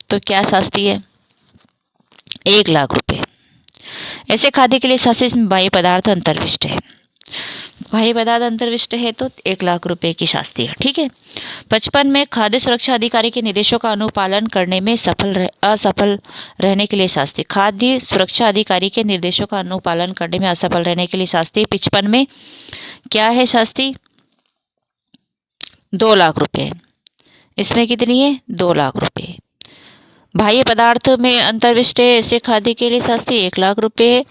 तो क्या शास्ति है? 1 लाख रुपए। ऐसे खाद्य के लिए शास्ति जिसमें बाह्य पदार्थ अंतर्विष्ट है। बाह्य पदार्थ अंतर्विष्ट है तो 1 लाख रुपए की शास्ति है। ठीक है। 55 में खाद्य सुरक्षा अधिकारी के निर्देशों का अनुपालन करने में असफल रहने के लिए शास्ति। खाद्य सुरक्षा अधिकारी के निर्देशों का अनुपालन करने में असफल रहने के लिए शास्ति। 55 में क्या है शास्ति? 2 लाख रुपए। इसमें कितनी है? 2 लाख रुपए। बाह्य पदार्थ में अंतर्विष्ट है ऐसे खाद्य के लिए शास्ति 1 लाख रुपए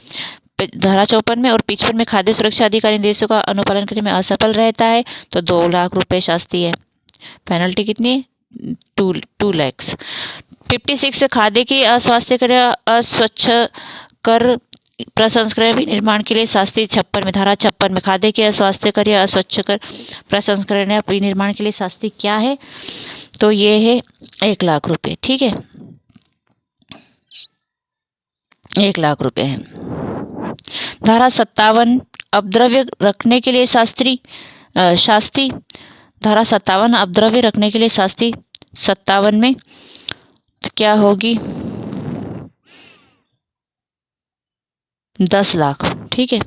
धारा 54 में। और 55 में खाद्य सुरक्षा अधिकारी निर्देशों का अनुपालन करने में असफल रहता है तो 2 लाख रुपए शास्ति है। पेनल्टी कितनी है? 2 lakhs। 56 खाद्य की अस्वास्थ्यकर अस्वच्छकर प्रसंस्करण विनिर्माण के लिए शास्ति। 56 में धारा 56 में खाद्य के अस्वास्थ्यकर या अस्वच्छकर प्रसंस्करण या विनिर्माण के लिए शास्ति क्या है? तो ये है 1 लाख रुपए। ठीक है, 1 लाख रुपए है। धारा 57 अपद्रव्य रखने के लिए शास्ति। धारा 57 अपद्रव्य रखने के लिए शास्ति 57 में तो क्या होगी? 10 लाख। ठीक है,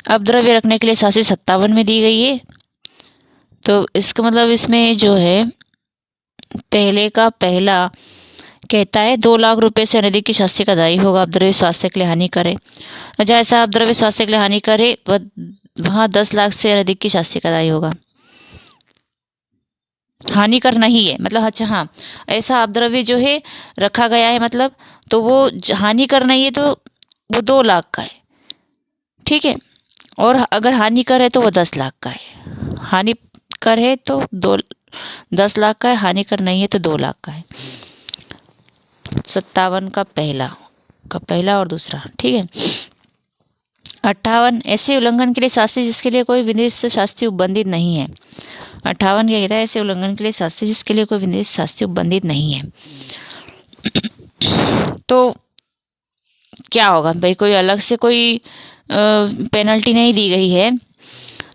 अपद्रव्य रखने के लिए शास्ति 57 में दी गई है। तो इसका मतलब इसमें जो है पहले का पहला कहता है 2 लाख रुपए से अधिक की शास्ति का दायी होगा अपद्रव्य स्वास्थ्य के लिए हानि करे। जैसा अपद्रव्य स्वास्थ्य के लिए हानि करे वहाँ 10 लाख से अधिक की शास्ति का दायी होगा। हानिकर नहीं है मतलब, अच्छा हाँ, ऐसा अपद्रव्य जो है रखा गया है मतलब तो वो हानिकर नहीं है तो वो 2 लाख का है। ठीक है, और अगर हानिकर है तो वो 10 लाख का है। हानिकर है तो 10 लाख का है, हानिकर नहीं है तो 2 लाख का है। 57 का पहला और दूसरा। ठीक है। 58 ऐसे उल्लंघन के लिए शास्ति जिसके लिए कोई विनिर्दिष्ट शास्ति उपबंधित नहीं है। 58 क्या कहता है? ऐसे उल्लंघन के लिए शास्ति जिसके लिए कोई विनिर्दिष्ट शास्ति उपबंधित नहीं है। तो क्या होगा भाई? कोई अलग से कोई पेनल्टी नहीं दी गई है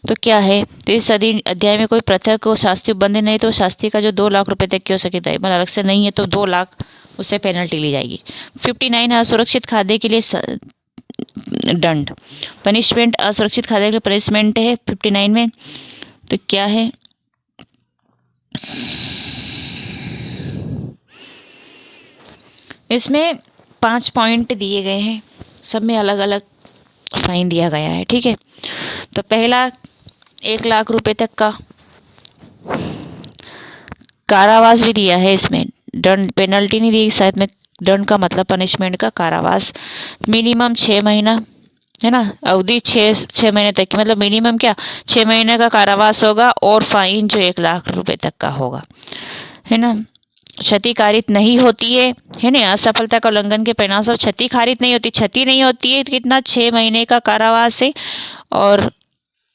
तो क्या है? तो इस अध्याय में कोई पृथक शास्ति उपबंधित नहीं तो शास्ति का जो 2 लाख रुपए तक की हो सके मतलब अलग से नहीं है तो 2 लाख उससे पेनल्टी ली जाएगी। 59 असुरक्षित खाद्य के लिए दंड पनिशमेंट। असुरक्षित खाद्य के लिए पनिशमेंट है 59 में तो क्या है? इसमें 5 पॉइंट दिए गए हैं, सब में अलग अलग फाइन दिया गया है। ठीक है, तो पहला 1 लाख रुपए तक का कारावास भी दिया है। इसमें दंड पेनल्टी नहीं दी शायद में, दंड का मतलब पनिशमेंट का कारावास मिनिमम 6 महीना है ना, अवधि 6 महीने तक की मतलब मिनिमम क्या 6 महीने का कारावास होगा और फाइन जो 1 लाख रुपए तक का होगा, है ना। क्षति कारित नहीं होती है ना। असफलता का उल्लंघन के परिणाम सब क्षति कारित नहीं होती, क्षति नहीं होती है कितना 6 महीने का कारावास है और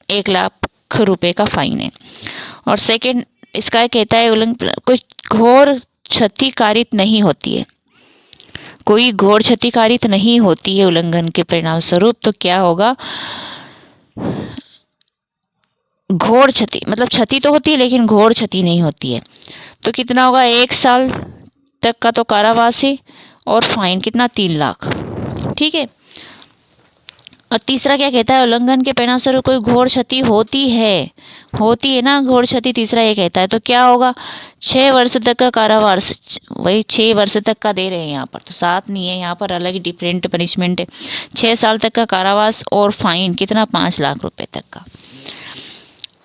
1 लाख रुपए का फाइन है। और सेकंड इसका कहता है उल्लंघन कोई घोर क्षति कारित नहीं होती है, कोई घोर क्षति कारित नहीं होती है उल्लंघन के परिणाम स्वरूप तो क्या होगा? घोर क्षति मतलब क्षति तो होती है लेकिन घोर क्षति नहीं होती है तो कितना होगा? 1 साल तक का तो कारावास है और फाइन कितना 3 लाख। ठीक है, और तीसरा क्या कहता है, उल्लंघन के परिणाम स्वरूप कोई घोर क्षति होती है ना घोर क्षति, तीसरा ये कहता है तो क्या होगा, 6 वर्ष तक का कारावास, वही 6 वर्ष तक का दे रहे हैं यहाँ पर, तो 7 नहीं है यहाँ पर, अलग ही डिफरेंट पनिशमेंट है। 6 साल तक का कारावास और फाइन कितना, 5 लाख रुपए तक का,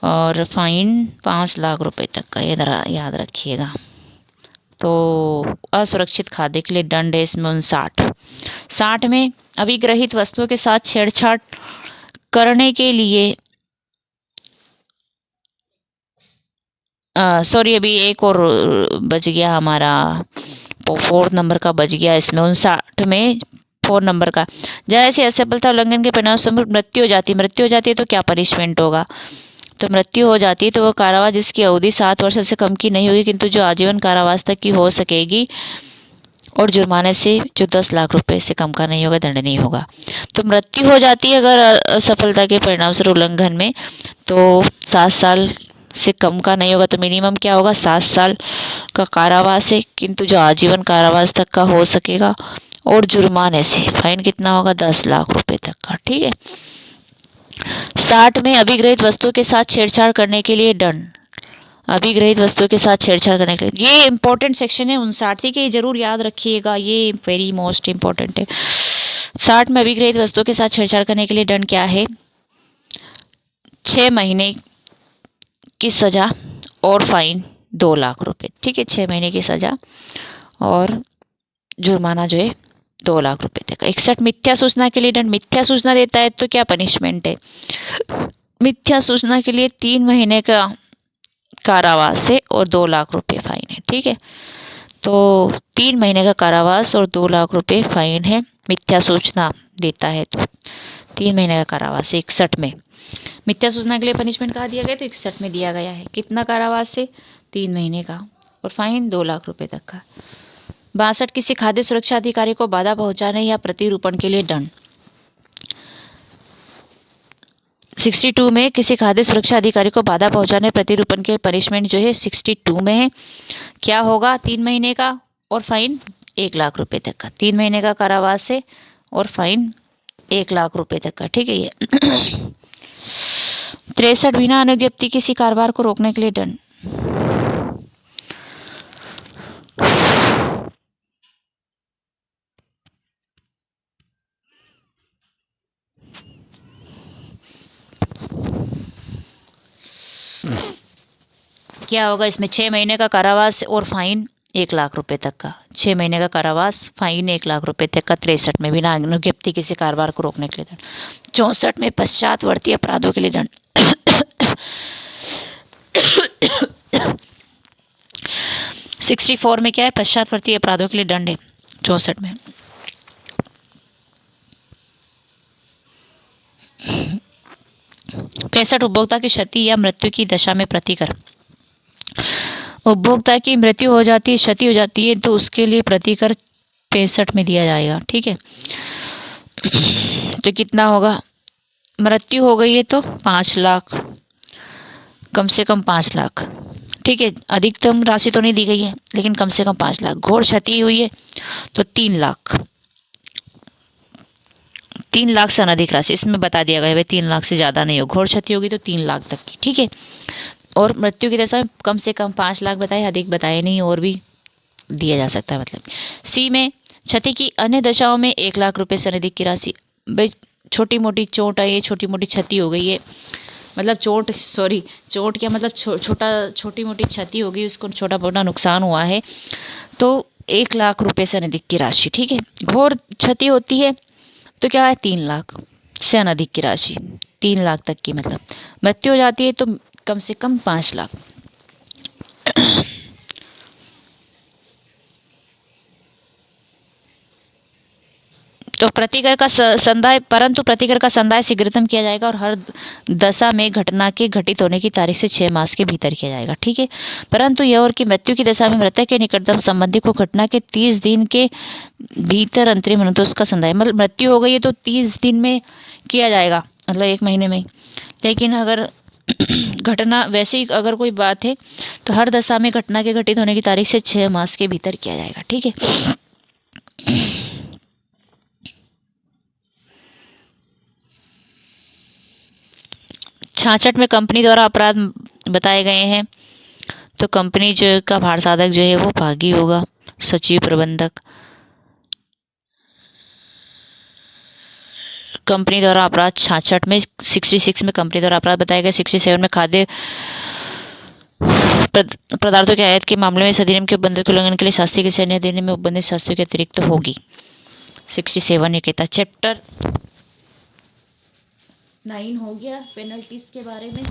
और फाइन 5 लाख रुपए तक का, ये जरा याद रखिएगा। तो असुरक्षित खाद्य के लिए दंड है इसमें 59। में अभिग्रहित वस्तुओं के साथ छेड़छाड़ करने के लिए, सॉरी अभी एक और बच गया हमारा, 4 नंबर का बच गया इसमें 59 में 4 नंबर का, जैसे असफलता उल्लंघन के परिणाम स्वरूप मृत्यु हो जाती है तो क्या पनिशमेंट होगा, तो मृत्यु हो जाती है तो वह कारावास जिसकी अवधि 7 वर्ष से कम की नहीं होगी किंतु जो आजीवन कारावास तक की हो सकेगी, और जुर्माने से जो 10 लाख रुपए से कम का नहीं होगा, दंड नहीं होगा। तो मृत्यु हो जाती है अगर असफलता के परिणाम स्वरूप उल्लंघन में, तो 7 साल से कम का नहीं होगा, तो मिनिमम क्या होगा, 7 साल का कारावास है, किंतु जो आजीवन कारावास तक का हो सकेगा, और जुर्माने से फाइन कितना होगा, 10 लाख रुपए तक का। ठीक है। 60 में अभिग्रहित वस्तु के साथ छेड़छाड़ करने के लिए दंड, अभिग्रहित वस्तु के साथ छेड़छाड़ करने के लिए, ये इंपॉर्टेंट सेक्शन है 59 के, जरूर याद रखिएगा, ये वेरी मोस्ट इंपॉर्टेंट है। 60 में अभिग्रहित वस्तु के साथ छेड़छाड़ करने के लिए दंड क्या है, 6 महीने की सजा और फाइन 2 लाख रुपए। ठीक है, 6 महीने की सजा और जुर्माना जो है 2 लाख रुपए तक। 61 मिथ्या सूचना के लिए दंड, मिथ्या सूचना देता है तो क्या पनिशमेंट है, मिथ्या सूचना के लिए 3 महीने का कारावास है और 2 लाख रुपए फाइन है। ठीक है, तो 3 महीने का कारावास और 2 लाख रुपए फाइन है, मिथ्या सूचना देता है तो 3 महीने का कारावास। 61 में मिथ्या सूचना के लिए पनिशमेंट कहाँ दिया गया, तो 61 में दिया गया है, कितना कारावास है, 3 महीने का, और फाइन 2 लाख रुपए तक का। 62 किसी खाद्य सुरक्षा अधिकारी को बाधा पहुंचाने या प्रतिरूपण के लिए दंड। 62 में किसी खाद्य सुरक्षा अधिकारी को बाधा पहुंचाने प्रतिरूपण के पनिशमेंट जो है 62 में है, क्या होगा, 3 महीने का और फाइन 1 लाख रुपए तक का। 3 महीने का कारावास है और फाइन 1 लाख रुपए तक का। ठीक है ये 63 बिना अनुज्ञप्ति किसी कारोबार को रोकने के लिए दंड। क्या होगा इसमें, 6 महीने का कारावास और फाइन 1 लाख रुपए तक का। 6 महीने का कारावास, फाइन 1 लाख रुपए तक का। 63 में बिना अनुज्ञप्ति किसी कारोबार को रोकने के लिए दंड। 64 में पश्चातवर्ती अपराधों के लिए दंड। 64 में क्या है, पश्चातवर्ती अपराधों के लिए दंड है 64 में। पैंसठ उपभोक्ता की क्षति या मृत्यु की दशा में प्रतिकर, उपभोक्ता की मृत्यु हो जाती है, क्षति हो जाती है, तो उसके लिए प्रतिकर 65 में दिया जाएगा। ठीक है, तो कितना होगा, मृत्यु हो गई है तो 5 लाख, कम से कम 5 लाख। ठीक है, अधिकतम राशि तो नहीं दी गई है लेकिन कम से कम 5 लाख। घोर क्षति हुई है तो 3 लाख, 3 लाख से अनधिक राशि, इसमें बता दिया गया है 3 लाख से ज़्यादा नहीं हो। घोर क्षति होगी तो 3 लाख तक की। ठीक है, और मृत्यु की दशा में कम से कम 5 लाख बताए, अधिक बताए नहीं, और भी दिया जा सकता है। मतलब सी में क्षति की अन्य दशाओं में 1 लाख रुपए से अधिक की राशि। भाई छोटी मोटी चोट आई है, छोटी मोटी क्षति हो गई है, मतलब चोट क्या मतलब छोटी मोटी क्षति हो गई, उसको छोटा मोटा नुकसान हुआ है तो 1 लाख रुपए से अधिक की राशि। ठीक है, घोर क्षति होती है तो क्या है, 3 लाख से अधिक की राशि, 3 लाख तक की। मतलब मृत्यु हो जाती है तो कम से कम 5 लाख। तो प्रतिकर का संदाय, परंतु प्रतिकर का संदाय शीघ्रतम किया जाएगा और हर दशा में घटना के घटित होने की तारीख से 6 मास के भीतर किया जाएगा। ठीक है, परंतु यह और कि मृत्यु की दशा में मृतक के निकटतम संबंधी को घटना के 30 दिन के भीतर अंतरिम अनुमति उसका संदाय, मतलब मृत्यु हो गई है तो 30 दिन में किया जाएगा, मतलब 1 महीने में। लेकिन अगर घटना वैसे ही अगर कोई बात है तो हर दशा में घटना के घटित होने की तारीख से 6 मास के भीतर किया जाएगा। ठीक है, 66 में कंपनी द्वारा अपराध बताए गए हैं, तो कंपनी जो का भार साधक जो है वो भागी होगा, सचिव प्रबंधक। कंपनी द्वारा अपराध 66 में, 66 में कंपनी द्वारा अपराध बताए गए। 67 में खाद्य पदार्थों के आयात के मामले में इस अधिनियम के उपबंधों के उल्लंघन के लिए शास्ति किसी अन्य अधिनियम में उपबंधित शास्त्रों के अतिरिक्त होगी। 67 ये कहता है। चैप्टर 9 हो गया पेनल्टीज के बारे में।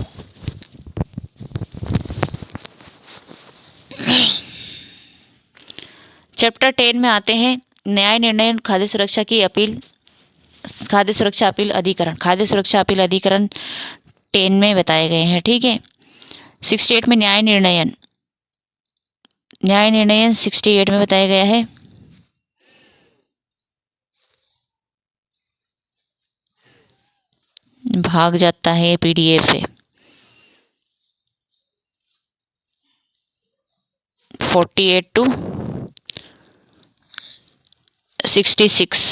चैप्टर 10 में आते हैं न्याय निर्णय खाद्य सुरक्षा की अपील, खाद्य सुरक्षा अपील अधिकरण। खाद्य सुरक्षा अपील अधिकरण 10 में बताए गए हैं, ठीक है। 68 में न्याय निर्णयन, न्याय निर्णयन 68 में बताया गया है। भाग जाता है पीडीएफ है। 48 to 66,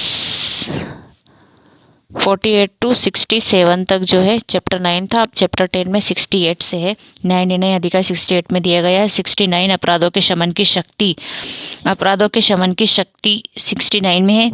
48 to 67 तक जो है चैप्टर 9 था। अब चैप्टर 10 में 68 से है। न्याय निर्णय अधिकार 68 में दिया गया है। 69 अपराधों के शमन की शक्ति, अपराधों के शमन की शक्ति 69 में है।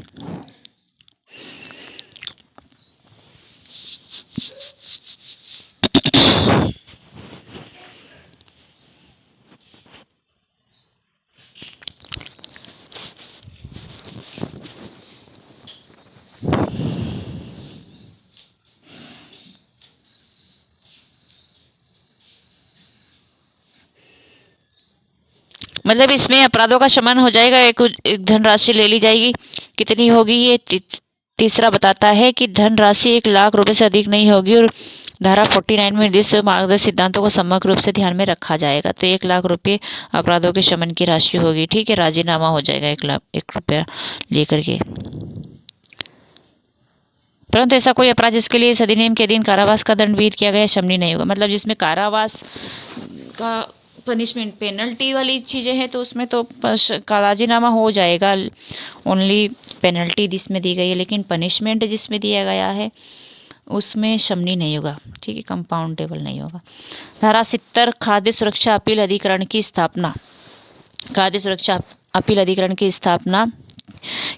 मतलब इसमें अपराधों का शमन हो जाएगा, एक धनराशि ले ली जाएगी। कितनी होगी ये तीसरा बताता है कि धनराशि 1 लाख रुपए से अधिक नहीं होगी और धारा 49 में निर्दिष्ट मार्गदर्शक सिद्धांतों को समग्र रूप से ध्यान में रखा जाएगा। तो 1 लाख रुपए अपराधों के शमन की राशि होगी, ठीक है। राजीनामा हो जाएगा 1 रुपया लेकर के। परंतु ऐसा कोई अपराध जिसके लिए इस अधिनियम के अधीन कारावास का दंड विहित किया गया शमनी नहीं होगा। मतलब जिसमें कारावास का पनिशमेंट पेनल्टी वाली चीज़ें हैं तो उसमें तो राजीनामा हो जाएगा। ओनली पेनल्टी जिसमें दी गई है, लेकिन पनिशमेंट जिसमें दिया गया है उसमें शमनी नहीं होगा, ठीक है, कंपाउंडेबल नहीं होगा। धारा 70 खाद्य सुरक्षा अपील अधिकरण की स्थापना। खाद्य सुरक्षा अपील अधिकरण की स्थापना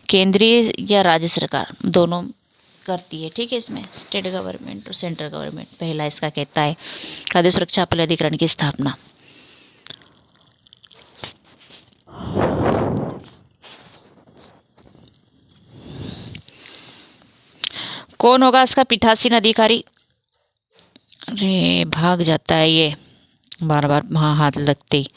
केंद्रीय या राज्य सरकार दोनों करती है, ठीक है। इसमें स्टेट गवर्नमेंट और सेंट्रल गवर्नमेंट पहला इसका कहता है खाद्य सुरक्षा अपील अधिकरण की स्थापना। कौन होगा इसका पीठासीन अधिकारी? अरे भाग जाता है ये बार बार वहाँ हाथ लगते ही।